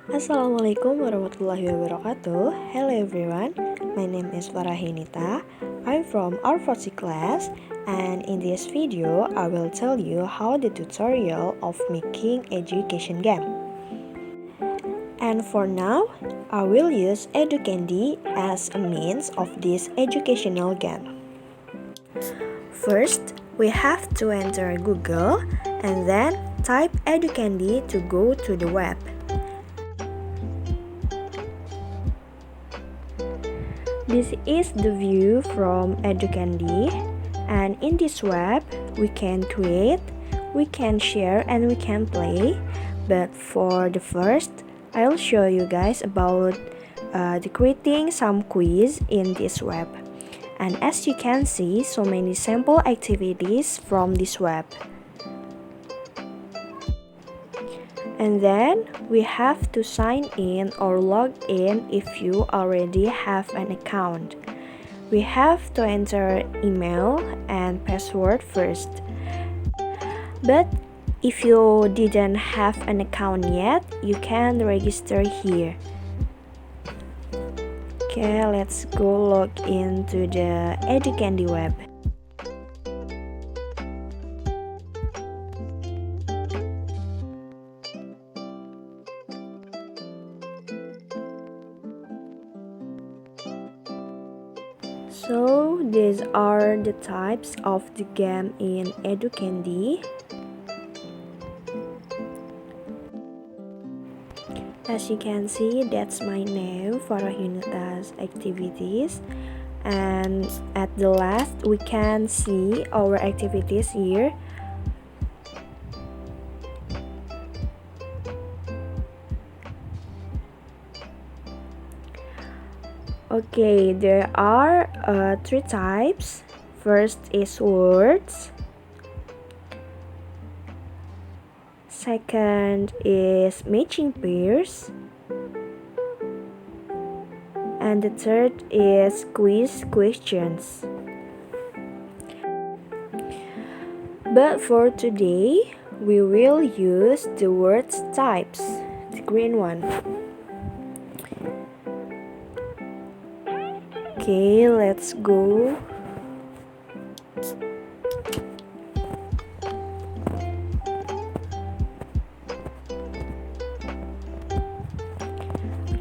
Assalamualaikum warahmatullahi wabarakatuh. Hello everyone, my name is Farah Yunita. I'm from our 4th class, and in this video I will tell you how the tutorial of making education game. And for now, I will use Educandy as a means of this educational game. First, we have to enter Google and then type Educandy to go to the web. This is the view from Educandy, and in this web we can create, we can share, and we can play. But for the first, I'll show you guys about creating some quiz in this web. And as you can see, so many sample activities from this web. And then we have to sign in or log in if you already have an account. We have to enter email and password first. But if you didn't have an account yet, you can register here. Okay, let's go log into the Educandy web. So these are the types of the game in Educandy. As you can see, that's my name, Farah Yunita's activities. And at the last, we can see our activities here. Okay, there are three types. First is words. Second is matching pairs. And the third is quiz questions. But for today, we will use the words types, the green one. Okay, let's go.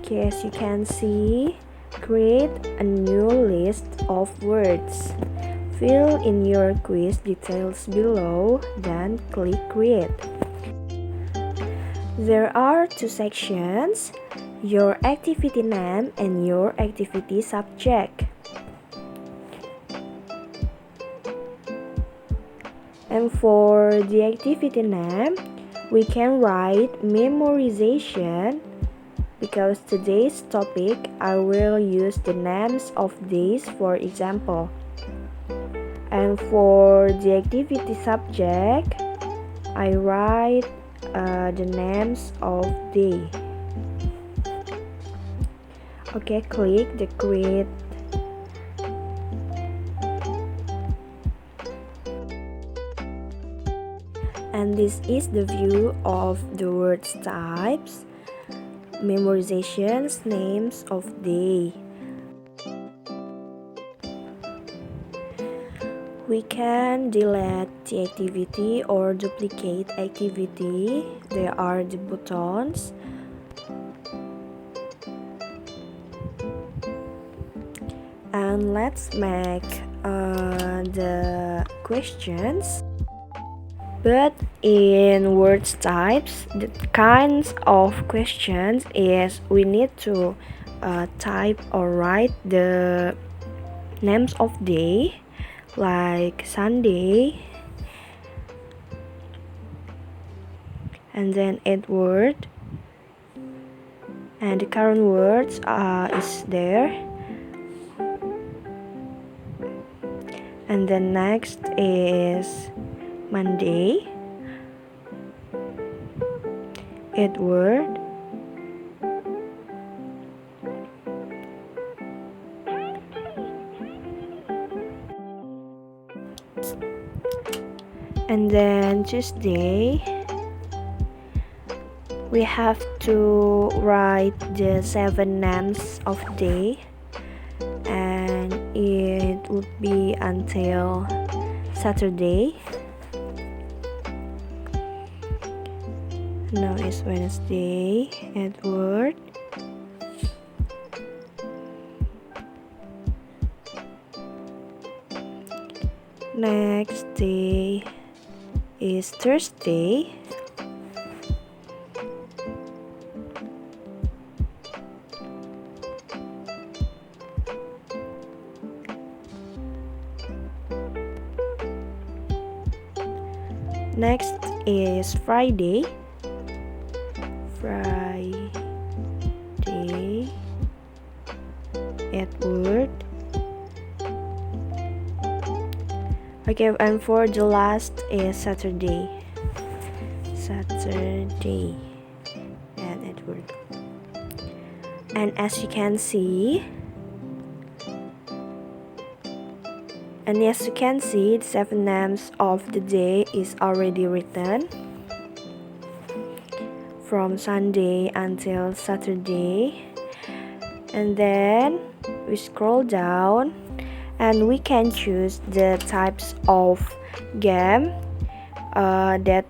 Okay, as you can see, create a new list of words. Fill in your quiz details below, then click create. There are two sections, your activity name and your activity subject. And for the activity name, we can write memorization. Because today's topic, I will use the names of days for example. And for the activity subject, I write the names of day. Okay, click the create. And this is the view of the words types. Memorizations, names of day. We can delete the activity or duplicate activity. There are the buttons. And let's make the questions. But in words types, the kinds of questions is we need to type or write the names of day, like Sunday, and then add word, and the current words is there. And then next is Monday, Edward, and then Tuesday we have to write the 7 names of day, and it would be until Saturday. Now is Wednesday. Edward. Next day is Thursday. Next is Friday. Edward. Okay, and for the last is Saturday. And Edward. And as you can see, the 7 names of the day is already written from Sunday until Saturday. And then we scroll down and we can choose the types of game that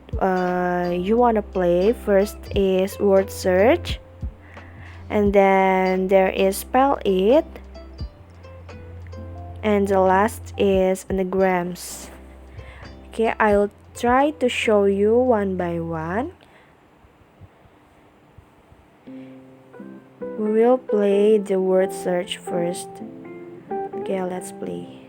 you want to play. First is word search, and then there is spell it, and the last is anagrams. Okay, I'll try to show you one by one. We will play the word search first. Okay, let's play.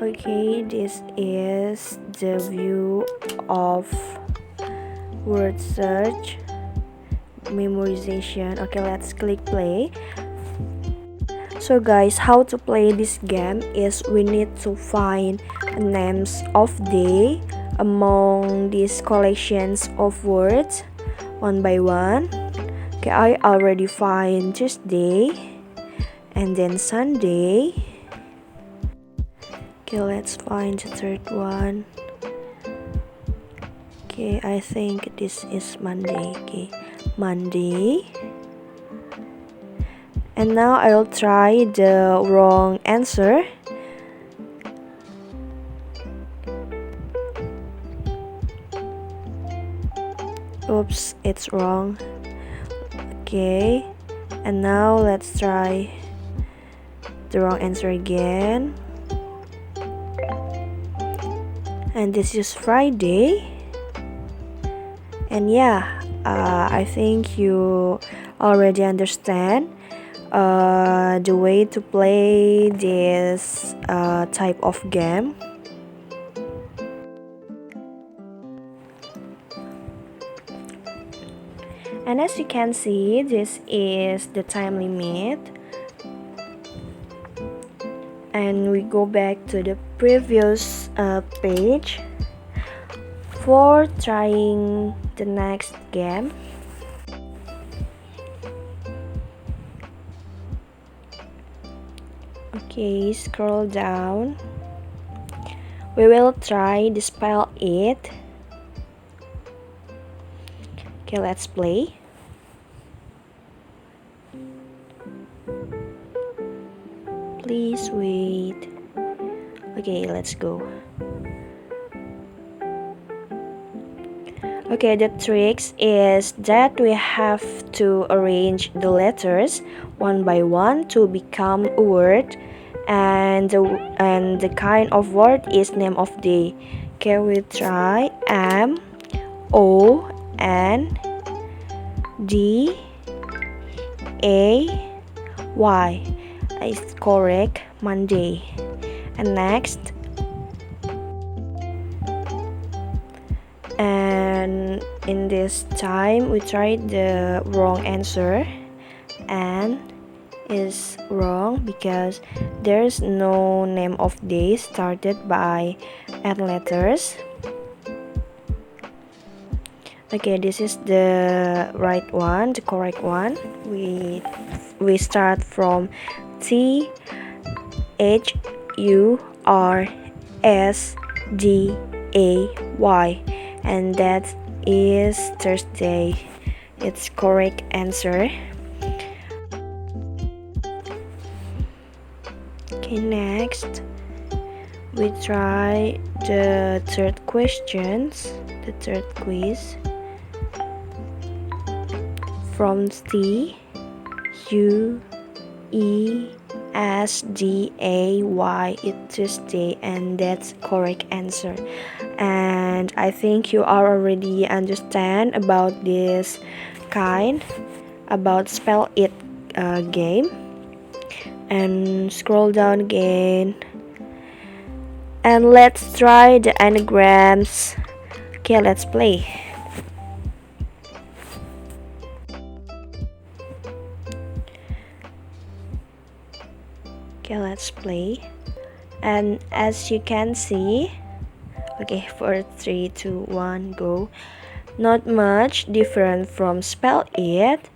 Okay, this is the view of word search memorization. Okay, let's click play. So guys, how to play this game is we need to find names of day among these collections of words one by one. Okay, I already find Tuesday and then Sunday. Okay, let's find the third one. Okay, I think this is Monday. Okay, Monday. And now I'll try the wrong answer. Oops, it's wrong. Okay, and now let's try the wrong answer again. And this is Friday. And yeah, I think you already understand the way to play this type of game. And as you can see, this is the time limit. And we go back to the previous page for trying the next game. Okay, scroll down. We will try to spell it. Okay, let's play. Please wait. Okay, let's go. Okay, the tricks is that we have to arrange the letters one by one to become a word, and the kind of word is name of day. Okay, we try M O N D A Y. Is correct, Monday. And next, and in this time we tried the wrong answer, and is wrong because there's no name of day started by N letters. Okay, this is the right one, the correct one. We start from THURSDAY, and that is Thursday. It's correct answer. Okay, next we try the third questions, the third quiz from TUESDAY. It's Tuesday, and that's correct answer. And I think you are already understand about this kind, about spell it game. And scroll down again, and let's try the anagrams. Okay, let's play. Okay, let's play. And as you can see, okay, 4, 3, 2, 1, go. Not much different from spell it.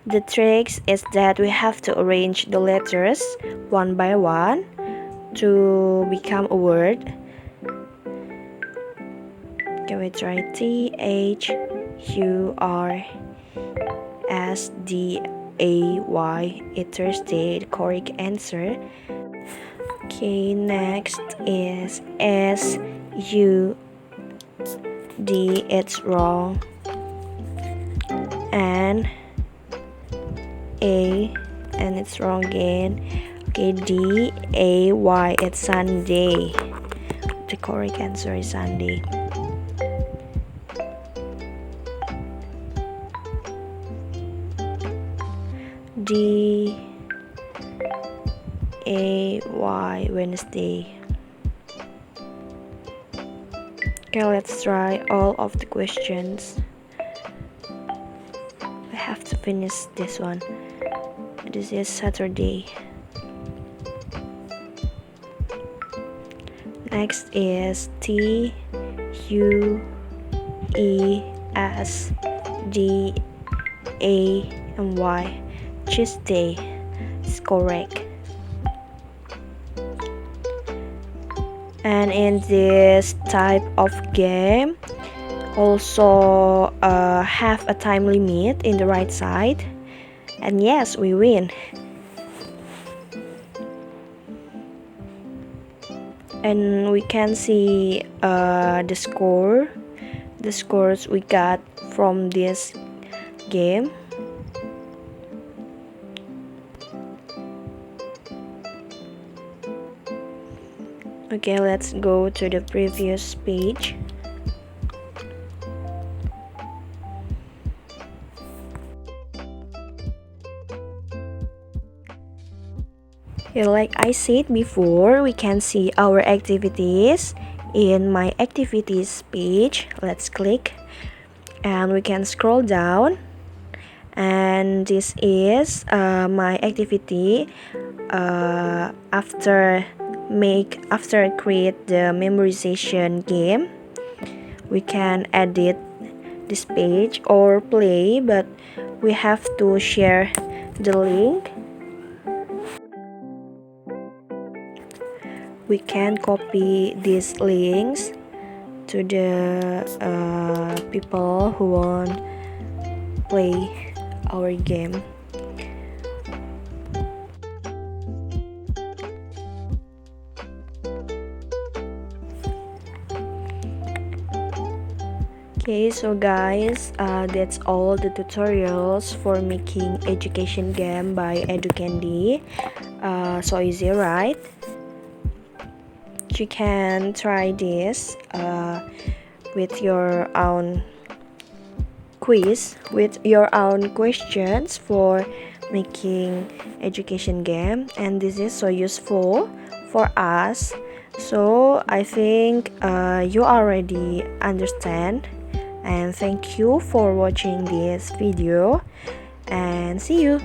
The trick is that we have to arrange the letters one by one to become a word. Can we try THURSDAY? It's Thursday, the correct answer. Okay, next is SUD. It's wrong. And A, and it's wrong again. Okay, DAY, it's Sunday. The correct answer is Sunday. DAY, Wednesday. Okay, let's try all of the questions. We have to finish this one. This is Saturday. Next is TUESDAY, Tuesday. It's correct. And in this type of game also have a time limit in the right side, and yes, we win. And we can see the scores we got from this game. Okay, let's go to the previous page. Okay, like I said before, we can see our activities in my activities page. Let's click, and we can scroll down, and this is my activity after create the memorization game. We can edit this page or play, but we have to share the link. We can copy these links to the people who want play our game. Okay, so guys, that's all the tutorials for making education game by Educandy. So easy, right? You can try this with your own quiz, with your own questions for making education game, and this is so useful for us. So I think you already understand, and thank you for watching this video, and see you.